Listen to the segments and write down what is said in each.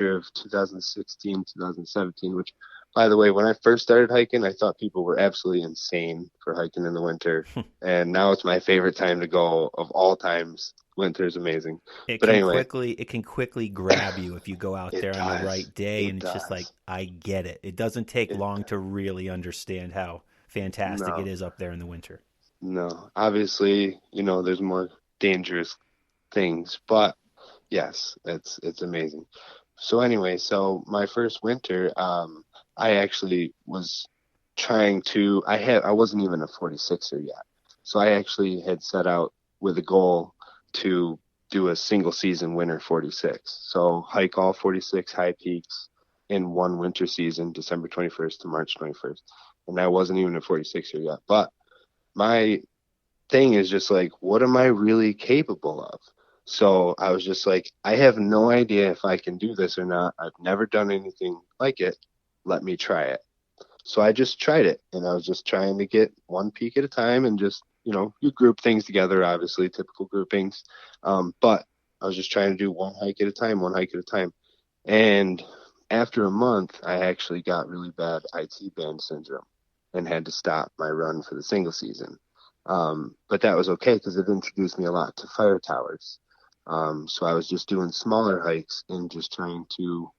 of 2016, 2017, which, by the way, when I first started hiking, I thought people were absolutely insane for hiking in the winter. And now it's my favorite time to go of all times. Winter is amazing. It But can anyway, quickly grab you if you go out it there on the right does. day, It and it's just like does. I get it. It doesn't take It long to really understand how fantastic it no, is up there in the winter. no. Obviously, there's more dangerous things, but yes, it's amazing. So anyway, so my first winter, I actually was I wasn't even a 46er yet. So I actually had set out with a goal to do a single season winter 46. So hike all 46 high peaks in one winter season, December 21st to March 21st. And I wasn't even a 46er yet. But my thing is just like, what am I really capable of? So I was just like, I have no idea if I can do this or not. I've never done anything like it. Let me try it. So I just tried it, and I was just trying to get one peak at a time, and just, you group things together, obviously, typical groupings. But I was just trying to do one hike at a time, one hike at a time. And after a month, I actually got really bad IT band syndrome and had to stop my run for the single season. But that was okay because it introduced me a lot to fire towers. So I was just doing smaller hikes and just trying to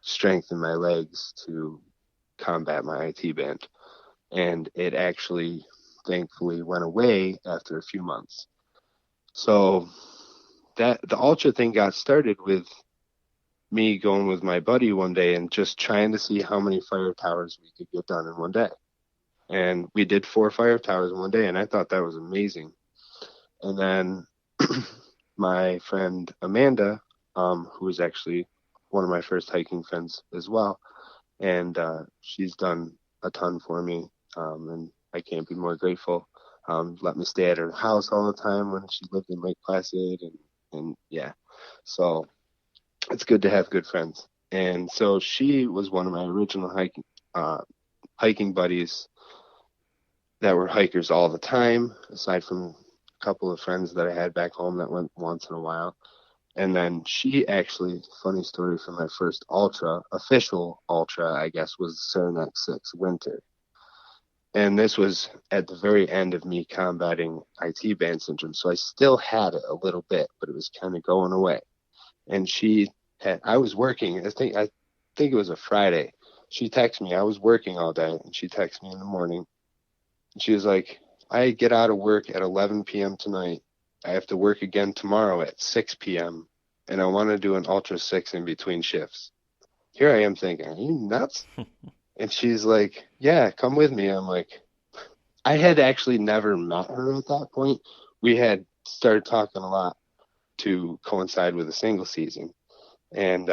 strengthen my legs to combat my IT band. And it actually, thankfully, went away after a few months. So that the ultra thing got started with me going with my buddy one day and just trying to see how many fire towers we could get done in one day. And we did 4 fire towers in one day, and I thought that was amazing. And then my friend Amanda, who is actually one of my first hiking friends as well, and she's done a ton for me, and I can't be more grateful. Let me stay at her house all the time when she lived in Lake Placid, and yeah, so it's good to have good friends. And so she was one of my original hiking buddies that were hikers all the time, aside from a couple of friends that I had back home that went once in a while. And then she actually, funny story from my first ultra, official ultra, I guess, was Saranac 6 winter. And this was at the very end of me combating IT band syndrome. So I still had it a little bit, but it was kind of going away. And I was working, I think it was a Friday. She texted me, I was working all day, and she texted me in the morning. And she was like, I get out of work at 11 p.m. tonight. I have to work again tomorrow at 6 p.m. and I want to do an Ultra 6 in between shifts. Here I am thinking, are you nuts? And she's like, yeah, come with me. I'm like, I had actually never met her at that point. We had started talking a lot to coincide with a single season. And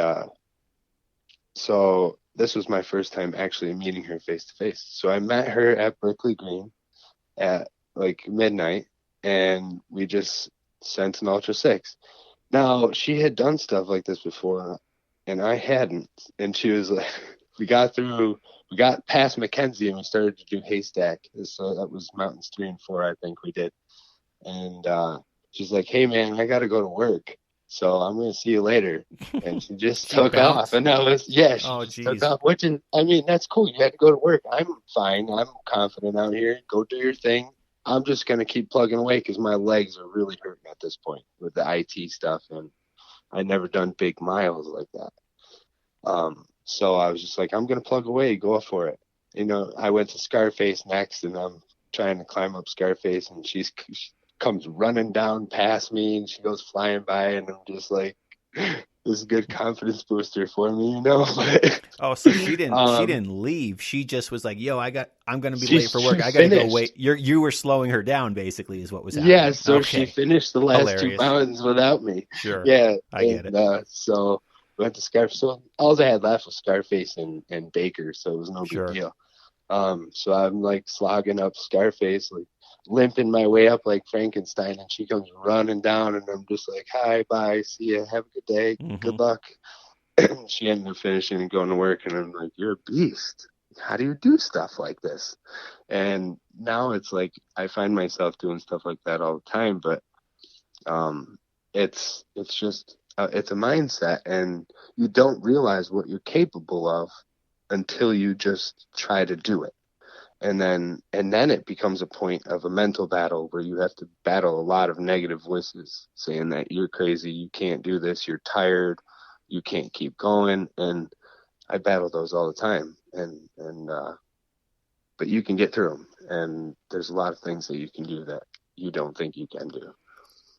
so this was my first time actually meeting her face to face. So I met her at Berkeley Green at like midnight, and we just sent an Ultra 6. Now, she had done stuff like this before, and I hadn't. And she was like, we got past Mackenzie, and we started to do Haystack. So that was Mountains 3 and 4, I think we did. And she's like, hey, man, I got to go to work. So I'm going to see you later. And she just She took off. bounced. And yeah, she Oh, just took geez. off, which is, I mean, that's cool. You had to go to work. I'm fine. I'm confident out here. Go do your thing. I'm just going to keep plugging away because my legs are really hurting at this point with the IT stuff. And I never done big miles like that. So I was just like, I'm going to plug away, go for it. I went to Scarface next, and I'm trying to climb up Scarface, and she comes running down past me, and she goes flying by, and I'm just like, this is a good confidence booster for me. Oh, so she didn't um, leave. She just was like, "Yo, I'm going to be late for she work. I got to go finished. wait." You were slowing her down, basically, is what was Yeah, happening. so she Okay, finished the last two hilarious. mountains without me. Sure, Yeah, I get and it. so went to Scarface. So all I had left was Scarface and Baker, so it was no big Sure. deal. So I'm like slogging up Scarface, like limping my way up like Frankenstein, and she comes running down, and I'm just like, hi, bye, see ya, have a good day, Hmm. good luck. She ended up finishing and going to work, and I'm like, you're a beast. How do you do stuff like this? And now it's like I find myself doing stuff like that all the time, but um, it's just it's a mindset, and you don't realize what you're capable of until you just try to do it. And then it becomes a point of a mental battle where you have to battle a lot of negative voices saying that you're crazy, you can't do this, you're tired, you can't keep going. And I battle those all the time. But you can get through them. And there's a lot of things that you can do that you don't think you can do.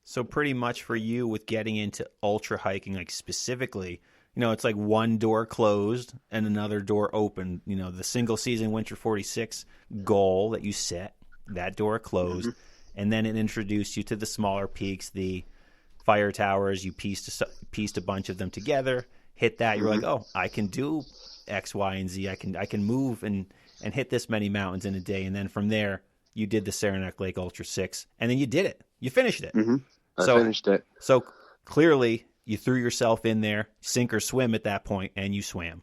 So pretty much for you with getting into ultra hiking, like specifically, it's like one door closed and another door open. The single season Winter 46 goal that you set, that door closed, and then it introduced you to the smaller peaks, the fire towers. You pieced a bunch of them together, hit that. You're like, oh, I can do X, Y, and Z. I can move and hit this many mountains in a day. And then from there, you did the Saranac Lake Ultra 6, and then you did it. You finished it. I finished it. So clearly, you threw yourself in there, sink or swim at that point, and you swam.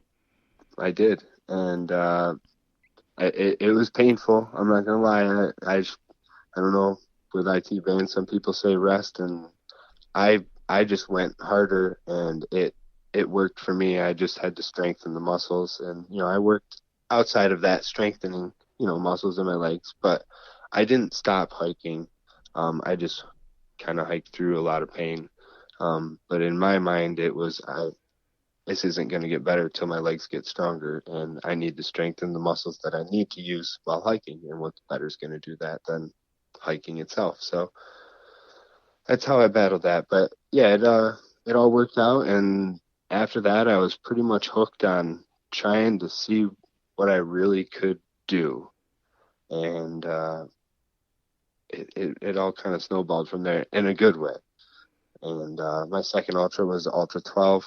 I did, and it was painful. I'm not gonna lie. I don't know. With IT band, some people say rest, and I just went harder, and it worked for me. I just had to strengthen the muscles, and I worked outside of that, strengthening muscles in my legs, but I didn't stop hiking. I just kind of hiked through a lot of pain. But in my mind, it was, this isn't going to get better till my legs get stronger, and I need to strengthen the muscles that I need to use while hiking. And what's better is going to do that than hiking itself. So that's how I battled that. But yeah, it all worked out. And after that, I was pretty much hooked on trying to see what I really could do. And it all kind of snowballed from there in a good way. And my second ultra was Ultra 12,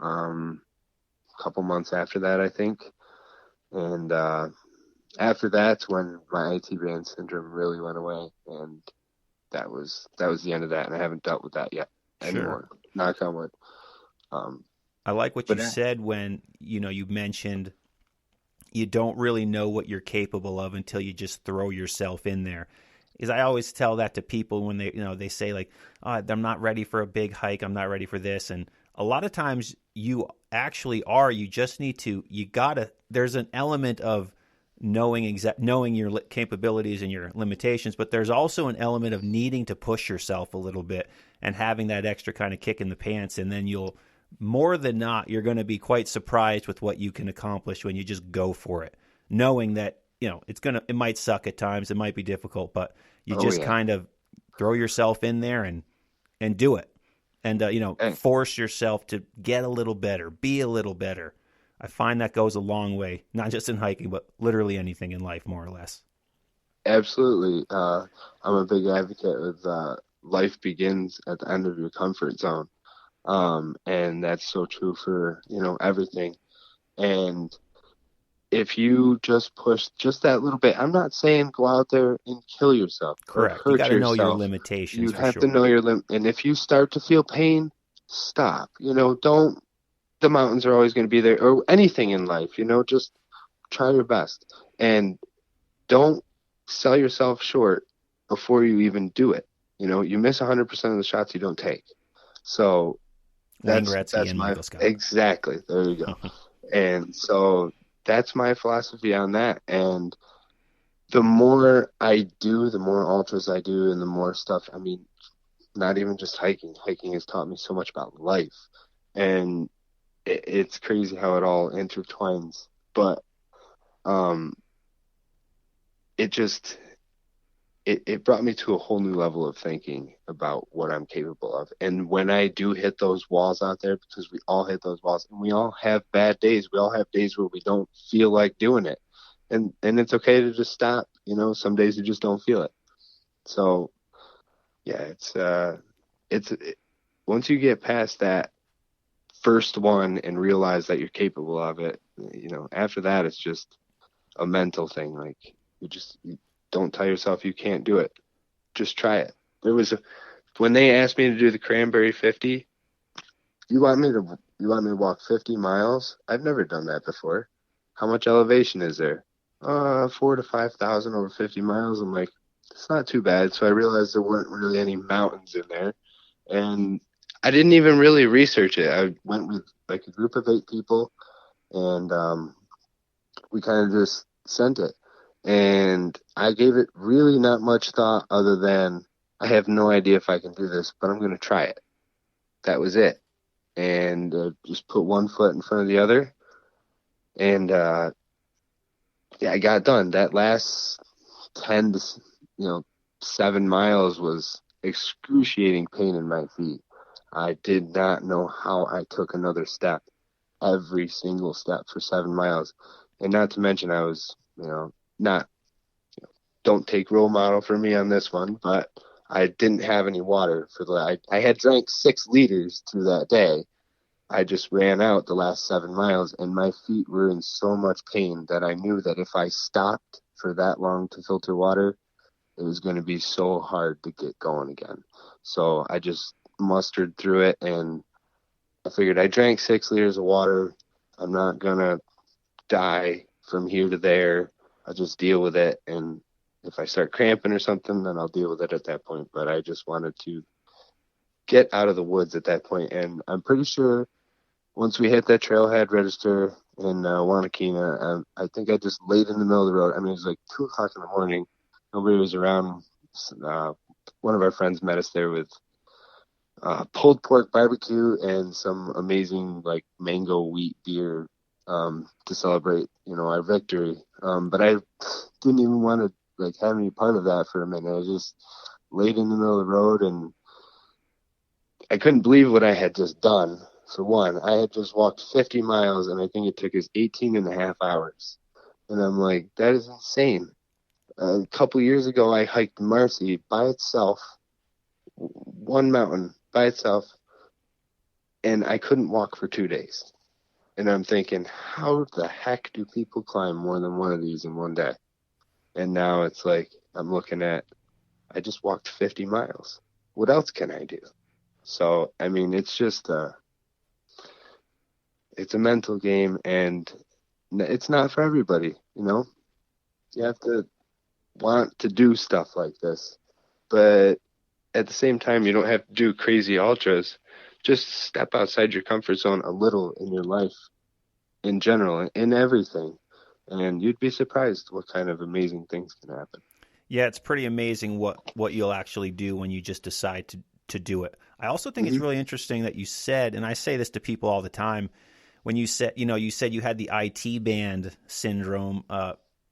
a couple months after that, I think. And after that's when my IT band syndrome really went away, and that was the end of that. And I haven't dealt with that yet anymore. Sure. Knock on wood. I like what you said when you mentioned you don't really know what you're capable of until you just throw yourself in there. Because I always tell that to people when they say like, oh, I'm not ready for a big hike, I'm not ready for this, and a lot of times you actually are. You just need to. There's an element of knowing your capabilities and your limitations, but there's also an element of needing to push yourself a little bit and having that extra kind of kick in the pants, and then you'll more than not you're going to be quite surprised with what you can accomplish when you just go for it, knowing that it might suck at times, it might be difficult, but you kind of throw yourself in there and do it. And, force yourself to get a little better, be a little better. I find that goes a long way, not just in hiking, but literally anything in life, more or less. Absolutely. I'm a big advocate of life begins at the end of your comfort zone. And that's so true for, everything. And if you just push just that little bit, I'm not saying go out there and kill yourself. Correct. You got to know your limitations. You have to know your limit. And if you start to feel pain, stop. Don't. The mountains are always going to be there, or anything in life. Just try your best, and don't sell yourself short before you even do it. You miss 100% of the shots you don't take. So that's my exactly. There you go. And so that's my philosophy on that. And the more I do, the more ultras I do, and the more stuff, not even just hiking. Hiking has taught me so much about life. And it's crazy how it all intertwines. But it brought me to a whole new level of thinking about what I'm capable of. And when I do hit those walls out there, because we all hit those walls, and we all have bad days. We all have days where we don't feel like doing it. And it's okay to just stop. Some days you just don't feel it. So yeah, it's once you get past that first one and realize that you're capable of it, after that, it's just a mental thing. Like you don't tell yourself you can't do it. Just try it. When they asked me to do the Cranberry 50, you want me to walk 50 miles? I've never done that before. How much elevation is there? 4,000 to 5,000 over 50 miles. I'm like, it's not too bad. So I realized there weren't really any mountains in there. And I didn't even really research it. I went with like a group of 8 people, and we kind of just sent it. And I gave it really not much thought other than I have no idea if I can do this, but I'm going to try it. That was it. And just put one foot in front of the other. And yeah, I got it done. That last 10 to, 7 miles was excruciating pain in my feet. I did not know how I took another step, every single step for 7 miles. And not to mention, I was, not, don't take role model for me on this one, but I didn't have any water for I had drank 6 liters through that day. I just ran out the last 7 miles, and my feet were in so much pain that I knew that if I stopped for that long to filter water, it was going to be so hard to get going again. So I just mustered through it, and I figured I drank 6 liters of water. I'm not going to die from here to there. I'll just deal with it. And if I start cramping or something, then I'll deal with it at that point. But I just wanted to get out of the woods at that point. And I'm pretty sure once we hit that trailhead register in Wanakina, I think I just laid in the middle of the road. I mean, it was like 2 o'clock in the morning. Nobody was around. One of our friends met us there with pulled pork barbecue and some amazing like mango wheat beer to celebrate, our victory. But I didn't even want to like have any part of that for a minute. I just laid in the middle of the road, and I couldn't believe what I had just done. For one, I had just walked 50 miles, and I think it took us 18 and a half hours. And I'm like, that is insane. A couple years ago, I hiked Marcy by itself, one mountain by itself, and I couldn't walk for 2 days. And I'm thinking, how the heck do people climb more than one of these in one day? And now it's like, I'm looking at, I just walked 50 miles. What else can I do? So, I mean, it's just it's a mental game, and it's not for everybody, You have to want to do stuff like this. But at the same time, you don't have to do crazy ultras. Just step outside your comfort zone a little in your life in general, in everything. And you'd be surprised what kind of amazing things can happen. Yeah, it's pretty amazing what you'll actually do when you just decide to do it. I also think it's Mm-hmm. really interesting that you said, and I say this to people all the time, when you said you had the IT band syndrome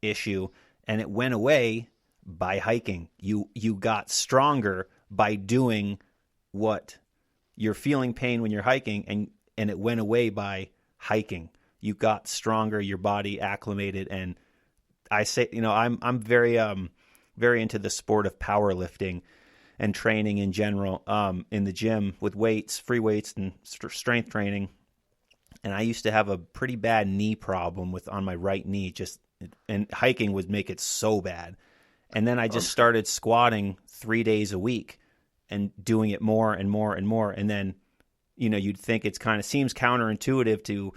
issue, and it went away by hiking. You got stronger by doing what you're feeling pain when you're hiking, and it went away by hiking. You got stronger, your body acclimated, and I say, I'm very into the sport of powerlifting and training in general, in the gym with weights, free weights, and strength training. And I used to have a pretty bad knee problem on my right knee, and hiking would make it so bad. And then I just started squatting 3 days a week and doing it more and more and more. And then, you'd think it's kind of seems counterintuitive to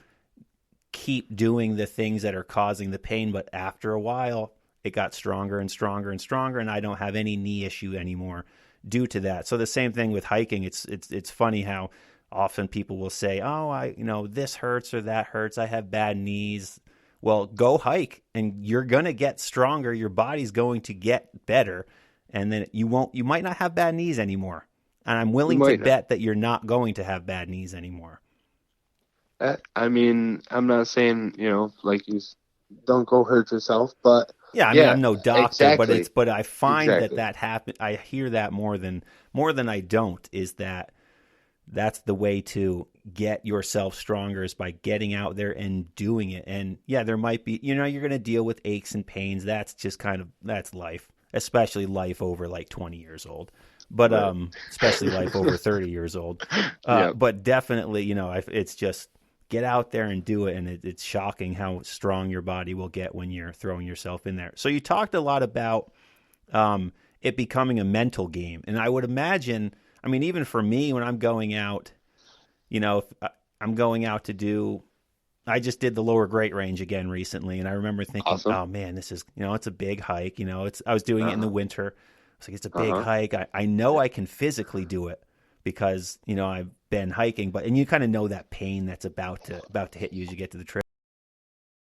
keep doing the things that are causing the pain, but after a while, it got stronger and stronger and stronger, and I don't have any knee issue anymore due to that. So the same thing with hiking. It's funny how often people will say, "Oh, this hurts or that hurts. I have bad knees." Well, go hike, and you're gonna get stronger. Your body's going to get better, and then you might not have bad knees anymore. And I'm You willing to might not. bet that you're not going to have bad knees anymore. I mean, I'm not saying, like don't go hurt yourself, but Yeah, I mean, yeah, I'm no doctor, exactly. but I find Exactly. that happen. I hear that more than I don't. Is that's the way to get yourself stronger, is by getting out there and doing it. And yeah, there might be, you're going to deal with aches and pains. That's just that's life, especially life over like 20 years old. But Right. especially life over 30 years old. Yep. But definitely, it's just get out there and do it, and it's shocking how strong your body will get when you're throwing yourself in there. So you talked a lot about it becoming a mental game, and I would imagine, I mean, even for me, when I'm going out, if I'm going out to do, I just did the Lower Great Range again recently, and I remember thinking, Awesome. oh man, this is, it's a big hike. I was doing it in the Uh-huh. winter. It's like, it's a big Uh-huh. hike. I know I can physically do it because, been hiking, and you kind of know that pain that's about to hit you as you get to the trail.